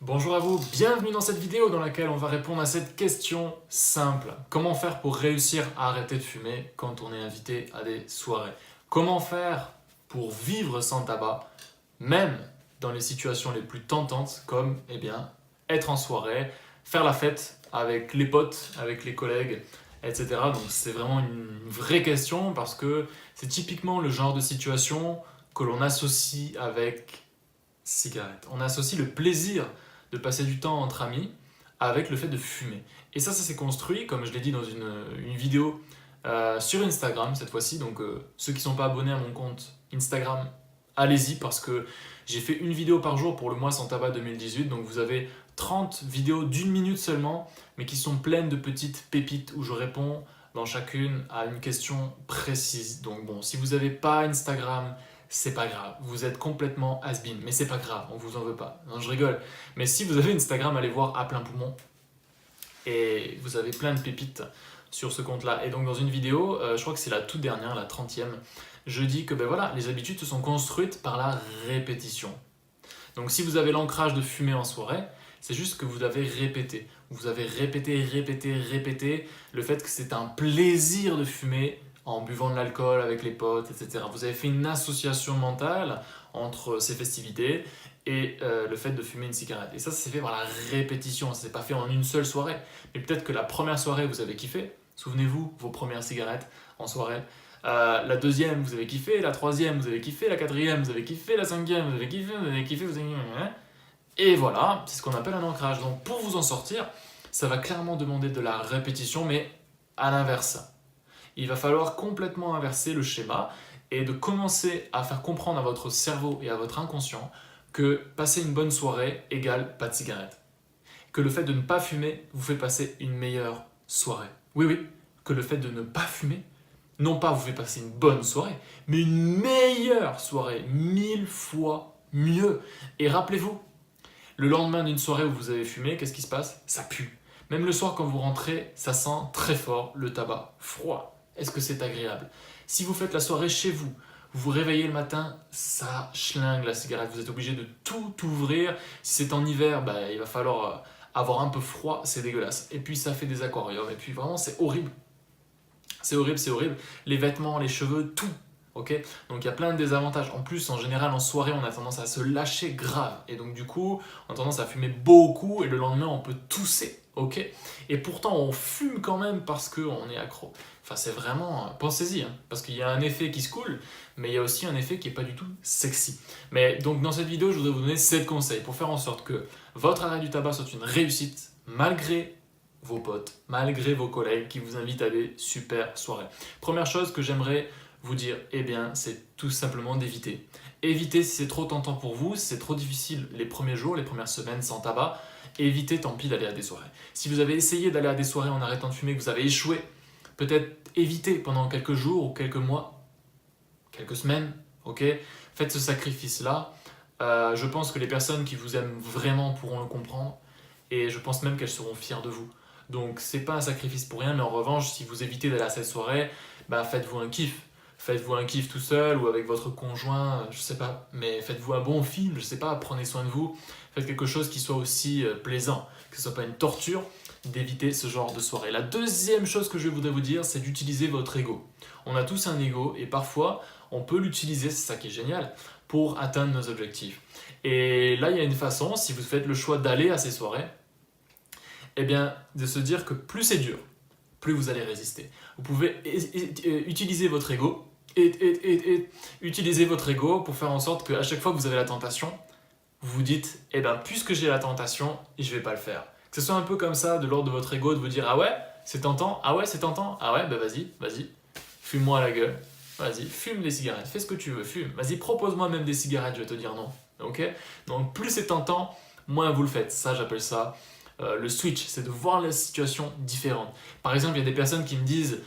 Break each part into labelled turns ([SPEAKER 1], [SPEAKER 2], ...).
[SPEAKER 1] Bonjour à vous, bienvenue dans cette vidéo dans laquelle on va répondre à cette question simple. Comment faire pour réussir à arrêter de fumer quand on est invité à des soirées? Comment faire pour vivre sans tabac, même dans les situations les plus tentantes comme être en soirée, faire la fête avec les potes, avec les collègues, etc. Donc c'est vraiment une vraie question parce que c'est typiquement le genre de situation que l'on associe avec cigarette. On associe le plaisir de passer du temps entre amis avec le fait de fumer. Et ça s'est construit, comme je l'ai dit dans une vidéo sur Instagram cette fois-ci. Donc ceux qui ne sont pas abonnés à mon compte Instagram, allez-y parce que j'ai fait une vidéo par jour pour le mois sans tabac 2018. Donc vous avez 30 vidéos d'une minute seulement, mais qui sont pleines de petites pépites où je réponds dans chacune à une question précise. Donc bon, si vous n'avez pas Instagram, c'est pas grave, vous êtes complètement has-been, mais c'est pas grave, on vous en veut pas. Non, je rigole. Mais si vous avez Instagram, allez voir à plein poumon et vous avez plein de pépites sur ce compte-là. Et donc dans une vidéo, je crois que c'est la toute dernière, la 30e, je dis que ben voilà, les habitudes se sont construites par la répétition. Donc si vous avez l'ancrage de fumer en soirée, c'est juste que vous avez répété. Vous avez répété le fait que c'est un plaisir de fumer en buvant de l'alcool avec les potes, etc. Vous avez fait une association mentale entre ces festivités et le fait de fumer une cigarette. Et ça s'est fait par la répétition, ça s'est pas fait en une seule soirée. Mais peut-être que la première soirée, vous avez kiffé. Souvenez-vous, vos premières cigarettes en soirée. La deuxième, vous avez kiffé. La troisième, vous avez kiffé. La quatrième, vous avez kiffé. La cinquième, vous avez kiffé. Vous avez kiffé. Vous avez... Et voilà, c'est ce qu'on appelle un ancrage. Donc pour vous en sortir, ça va clairement demander de la répétition, mais à l'inverse. Il va falloir complètement inverser le schéma et de commencer à faire comprendre à votre cerveau et à votre inconscient que passer une bonne soirée égale pas de cigarette. Que le fait de ne pas fumer vous fait passer une meilleure soirée. Oui, oui, que le fait de ne pas fumer, non pas vous fait passer une bonne soirée, mais une meilleure soirée, 1000 fois mieux. Et rappelez-vous, le lendemain d'une soirée où vous avez fumé, qu'est-ce qui se passe? Ça pue. Même le soir quand vous rentrez, ça sent très fort le tabac froid. Est-ce que c'est agréable? Si vous faites la soirée chez vous, vous vous réveillez le matin, ça schlingue la cigarette. Vous êtes obligé de tout ouvrir. Si c'est en hiver, bah, il va falloir avoir un peu froid, c'est dégueulasse. Et puis ça fait des aquariums. Et puis vraiment, c'est horrible. C'est horrible, c'est horrible. Les vêtements, les cheveux, tout. Ok. Donc il y a plein de désavantages. En plus, en général, en soirée, on a tendance à se lâcher grave. Et donc du coup, on a tendance à fumer beaucoup et le lendemain, on peut tousser. Ok. Et pourtant, on fume quand même parce qu'on est accro. Enfin, c'est vraiment... Pensez-y, hein, parce qu'il y a un effet qui se coule, mais il y a aussi un effet qui n'est pas du tout sexy. Mais donc dans cette vidéo, je voudrais vous donner 7 conseils pour faire en sorte que votre arrêt du tabac soit une réussite, malgré vos potes, malgré vos collègues qui vous invitent à des super soirées. Première chose que j'aimerais vous dire, eh bien, c'est tout simplement d'éviter. Évitez si c'est trop tentant pour vous, si c'est trop difficile les premiers jours, les premières semaines sans tabac, évitez tant pis d'aller à des soirées. Si vous avez essayé d'aller à des soirées en arrêtant de fumer, que vous avez échoué, peut-être évitez pendant quelques jours ou quelques mois, quelques semaines, ok? Faites ce sacrifice-là. Je pense que les personnes qui vous aiment vraiment pourront le comprendre et je pense même qu'elles seront fières de vous. Donc c'est pas un sacrifice pour rien, mais en revanche, si vous évitez d'aller à cette soirée, bah faites-vous un kiff. Faites-vous un kiff tout seul ou avec votre conjoint, je sais pas, mais faites-vous un bon film, je sais pas, prenez soin de vous, faites quelque chose qui soit aussi plaisant, que ce soit pas une torture d'éviter ce genre de soirée. La deuxième chose que je voudrais vous dire, c'est d'utiliser votre ego. On a tous un ego et parfois on peut l'utiliser, c'est ça qui est génial, pour atteindre nos objectifs. Et là, il y a une façon, si vous faites le choix d'aller à ces soirées, eh bien, de se dire que plus c'est dur, plus vous allez résister. Vous pouvez utiliser votre ego utiliser votre ego pour faire en sorte qu'à chaque fois que vous avez la tentation, vous vous dites, eh bien, puisque j'ai la tentation, je vais pas le faire. Que ce soit un peu comme ça, de l'ordre de votre ego, de vous dire, ah ouais, c'est tentant, ah ouais, c'est tentant, ah ouais, bah vas-y, fume-moi à la gueule, vas-y, fume des cigarettes, fais ce que tu veux, fume, vas-y, propose-moi même des cigarettes, je vais te dire non, ok? Donc plus c'est tentant, moins vous le faites, ça j'appelle ça le switch, c'est de voir la situation différente. Par exemple, il y a des personnes qui me disent,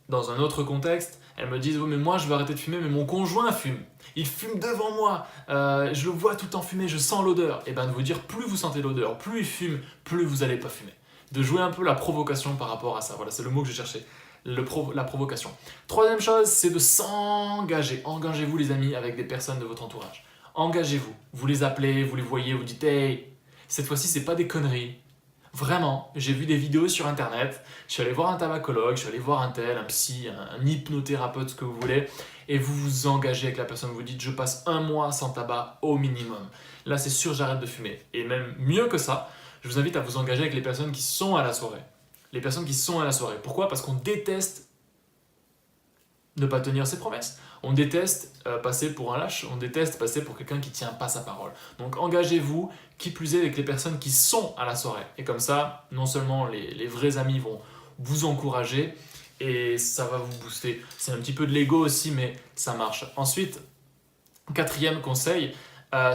[SPEAKER 1] dans un autre contexte, elles me disent, oh, mais moi je veux arrêter de fumer, mais mon conjoint fume. Il fume devant moi, je le vois tout le temps fumer, je sens l'odeur. Et bien de vous dire, plus vous sentez l'odeur, plus il fume, plus vous n'allez pas fumer. De jouer un peu la provocation par rapport à ça. Voilà, c'est le mot que je cherchais. La provocation. Troisième chose, c'est de s'engager. Engagez-vous les amis avec des personnes de votre entourage. Engagez-vous. Vous les appelez, vous les voyez, vous dites, hey, Cette fois-ci, c'est pas des conneries. Vraiment, j'ai vu des vidéos sur internet, je suis allé voir un tabacologue, je suis allé voir un tel, un psy, un hypnothérapeute, ce que vous voulez, et vous vous engagez avec la personne, vous dites je passe 1 mois sans tabac au minimum. Là c'est sûr j'arrête de fumer. Et même mieux que ça, je vous invite à vous engager avec les personnes qui sont à la soirée. Les personnes qui sont à la soirée. Pourquoi ? Parce qu'on déteste ne pas tenir ses promesses. On déteste passer pour un lâche, on déteste passer pour quelqu'un qui ne tient pas sa parole. Donc engagez-vous, qui plus est avec les personnes qui sont à la soirée. Et comme ça, non seulement les vrais amis vont vous encourager, et ça va vous booster. C'est un petit peu de l'ego aussi, mais ça marche. Ensuite, 4e conseil,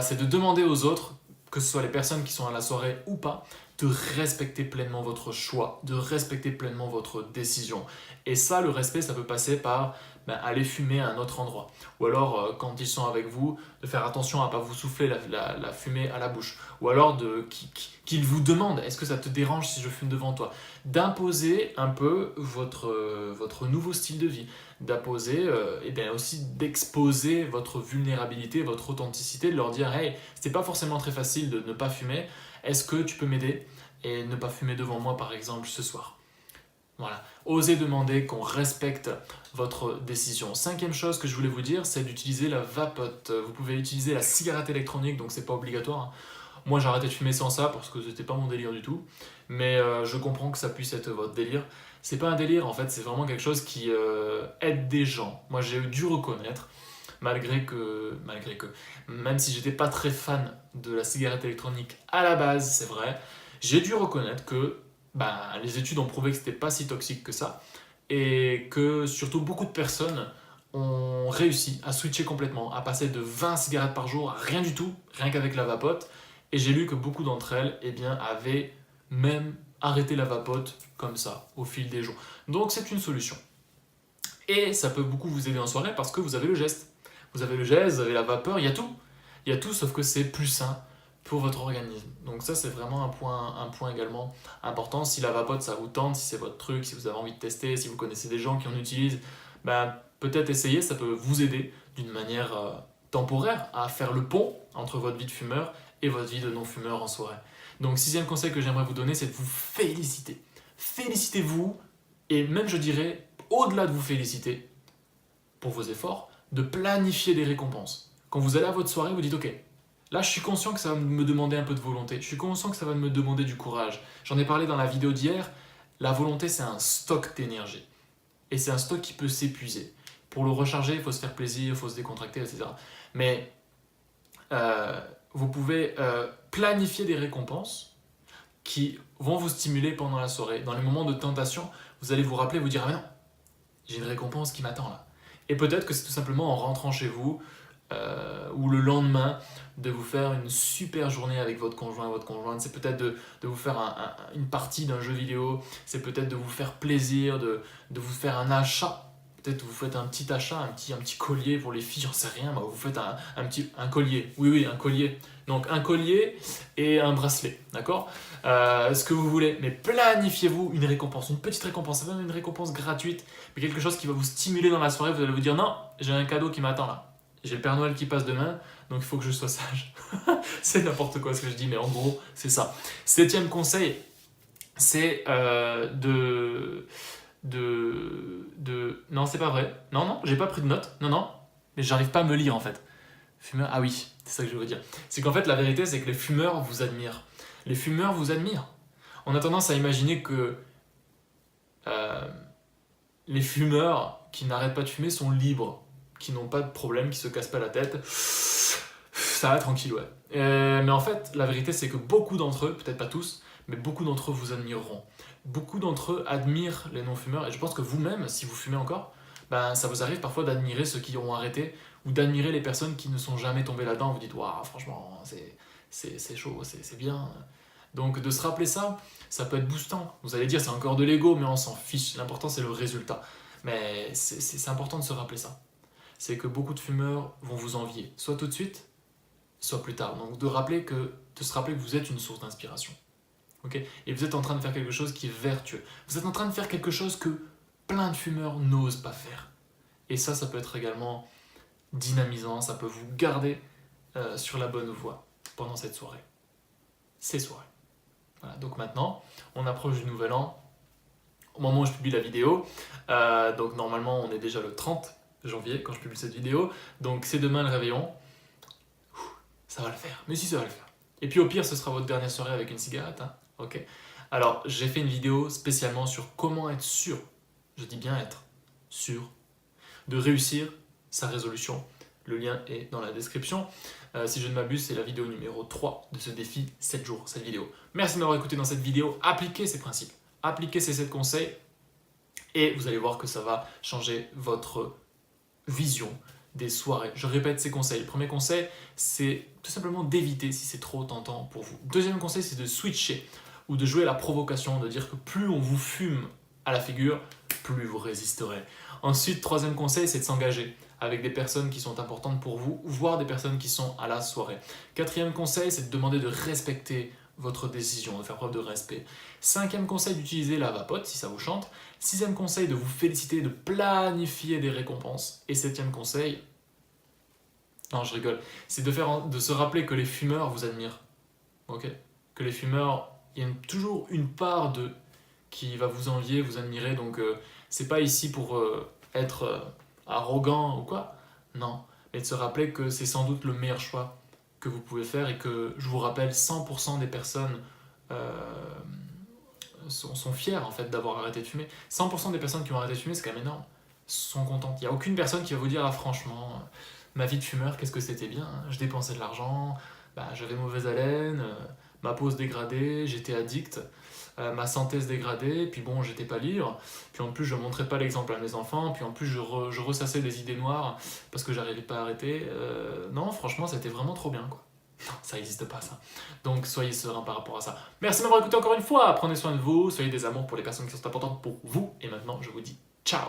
[SPEAKER 1] c'est de demander aux autres, que ce soit les personnes qui sont à la soirée ou pas, de respecter pleinement votre choix, de respecter pleinement votre décision. Et ça, le respect, ça peut passer par aller fumer à un autre endroit. Ou alors, quand ils sont avec vous, de faire attention à ne pas vous souffler la fumée à la bouche. Ou alors qu'ils vous demandent, est-ce que ça te dérange si je fume devant toi ? D'imposer un peu votre nouveau style de vie. D'imposer, et bien aussi d'exposer votre vulnérabilité, votre authenticité, de leur dire, hey, c'était pas forcément très facile de ne pas fumer, est-ce que tu peux m'aider et ne pas fumer devant moi par exemple ce soir ? Voilà, osez demander qu'on respecte votre décision. 5e chose que je voulais vous dire, c'est d'utiliser la vapote. Vous pouvez utiliser la cigarette électronique, donc c'est pas obligatoire. Moi j'ai arrêté de fumer sans ça parce que c'était pas mon délire du tout, mais je comprends que ça puisse être votre délire. C'est pas un délire en fait, c'est vraiment quelque chose qui aide des gens. Moi j'ai dû reconnaître, malgré que, même si j'étais pas très fan de la cigarette électronique à la base, c'est vrai, j'ai dû reconnaître que les études ont prouvé que c'était pas si toxique que ça, et que surtout beaucoup de personnes ont réussi à switcher complètement, à passer de 20 cigarettes par jour à rien du tout, rien qu'avec la vapote, et j'ai lu que beaucoup d'entre elles avaient même arrêté la vapote comme ça, au fil des jours. Donc c'est une solution. Et ça peut beaucoup vous aider en soirée parce que vous avez le geste. Vous avez le geste, vous avez la vapeur, il y a tout. Il y a tout sauf que c'est plus sain pour votre organisme. Donc ça c'est vraiment un point également important. Si la vapote ça vous tente, si c'est votre truc, si vous avez envie de tester, si vous connaissez des gens qui en utilisent, peut-être essayer, ça peut vous aider d'une manière temporaire à faire le pont entre votre vie de fumeur et votre vie de non-fumeur en soirée. Donc 6e conseil que j'aimerais vous donner, c'est de vous féliciter. Félicitez-vous, et même je dirais, au-delà de vous féliciter pour vos efforts, de planifier des récompenses. Quand vous allez à votre soirée, vous dites ok, là je suis conscient que ça va me demander un peu de volonté, je suis conscient que ça va me demander du courage. J'en ai parlé dans la vidéo d'hier, la volonté c'est un stock d'énergie. Et c'est un stock qui peut s'épuiser. Pour le recharger, il faut se faire plaisir, il faut se décontracter, etc. Mais vous pouvez planifier des récompenses qui vont vous stimuler pendant la soirée. Dans les moments de tentation, vous allez vous rappeler, vous dire « Ah mais non, j'ai une récompense qui m'attend là ». Et peut-être que c'est tout simplement en rentrant chez vous ou le lendemain de vous faire une super journée avec votre conjoint, votre conjointe. C'est peut-être de vous faire une partie d'un jeu vidéo, c'est peut-être de vous faire plaisir, de vous faire un achat. Peut-être vous faites un petit achat, un petit collier pour les filles, j'en sais rien, vous faites un collier. Oui, un collier. Donc un collier et un bracelet, d'accord ? Ce que vous voulez, mais planifiez-vous une récompense, une petite récompense, même une récompense gratuite, mais quelque chose qui va vous stimuler dans la soirée. Vous allez vous dire non, j'ai un cadeau qui m'attend là. J'ai le Père Noël qui passe demain, donc il faut que je sois sage. C'est n'importe quoi ce que je dis, mais en gros, c'est ça. 7e conseil, c'est Non, c'est pas vrai. Non, j'ai pas pris de notes. Non, mais j'arrive pas à me lire en fait. Fumeur, ah oui, c'est ça que je veux dire. C'est qu'en fait, la vérité, c'est que les fumeurs vous admirent. Les fumeurs vous admirent. On a tendance à imaginer que les fumeurs qui n'arrêtent pas de fumer sont libres, qui n'ont pas de problème, qui se cassent pas la tête. Ça va tranquille, ouais. Mais en fait, la vérité, c'est que beaucoup d'entre eux, peut-être pas tous, mais beaucoup d'entre eux vous admireront. Beaucoup d'entre eux admirent les non-fumeurs, et je pense que vous-même, si vous fumez encore, ça vous arrive parfois d'admirer ceux qui ont arrêté, ou d'admirer les personnes qui ne sont jamais tombées là-dedans. Vous dites, waouh, franchement, c'est chaud, c'est bien. Donc de se rappeler ça, ça peut être boostant. Vous allez dire, c'est encore de l'ego, mais on s'en fiche. L'important, c'est le résultat. Mais c'est important de se rappeler ça. C'est que beaucoup de fumeurs vont vous envier, soit tout de suite, soit plus tard. Donc de se rappeler que vous êtes une source d'inspiration. Okay ? Et vous êtes en train de faire quelque chose qui est vertueux. Vous êtes en train de faire quelque chose que plein de fumeurs n'osent pas faire. Et ça peut être également dynamisant, ça peut vous garder sur la bonne voie pendant cette soirée. ces soirées. Voilà, donc maintenant, on approche du nouvel an. Au moment où je publie la vidéo, donc normalement on est déjà le 30 janvier quand je publie cette vidéo, donc c'est demain le réveillon. Ça va le faire, mais si ça va le faire. Et puis au pire, ce sera votre dernière soirée avec une cigarette, hein. Ok. Alors, j'ai fait une vidéo spécialement sur comment être sûr, je dis bien être sûr, de réussir sa résolution. Le lien est dans la description. Si je ne m'abuse, c'est la vidéo numéro 3 de ce défi 7 jours, cette vidéo. Merci de m'avoir écouté dans cette vidéo. Appliquez ces principes, appliquez ces 7 conseils et vous allez voir que ça va changer votre vision des soirées. Je répète ces conseils. Le premier conseil, c'est tout simplement d'éviter si c'est trop tentant pour vous. Deuxième conseil, c'est de switcher ou de jouer à la provocation, de dire que plus on vous fume à la figure, plus vous résisterez. Ensuite, troisième conseil, c'est de s'engager avec des personnes qui sont importantes pour vous, voire des personnes qui sont à la soirée. Quatrième conseil, c'est de demander de respecter votre décision, de faire preuve de respect. Cinquième conseil, d'utiliser la vapote si ça vous chante. Sixième conseil, de vous féliciter, de planifier des récompenses. Et septième conseil, non je rigole, c'est de se rappeler que les fumeurs vous admirent. Ok ? Que les fumeurs, il y a toujours une part d'eux qui va vous envier, vous admirer, donc c'est pas ici pour être arrogant ou quoi, non, mais de se rappeler que c'est sans doute le meilleur choix que vous pouvez faire et que, je vous rappelle, 100% des personnes sont fiers en fait d'avoir arrêté de fumer. 100% des personnes qui ont arrêté de fumer, c'est quand même énorme, sont contentes. Il n'y a aucune personne qui va vous dire, ah franchement, ma vie de fumeur, qu'est-ce que c'était bien, hein. Je dépensais de l'argent, j'avais mauvaise haleine, ma peau se dégradait, j'étais addict, ma santé se dégradait, puis bon, j'étais pas libre, puis en plus je montrais pas l'exemple à mes enfants, puis en plus je ressassais des idées noires parce que j'arrivais pas à arrêter. Non, franchement, c'était vraiment trop bien, quoi. Non, ça n'existe pas, ça. Donc soyez serein par rapport à ça. Merci de m'avoir écouté encore une fois, prenez soin de vous, soyez des amours pour les personnes qui sont importantes pour vous, et maintenant je vous dis ciao.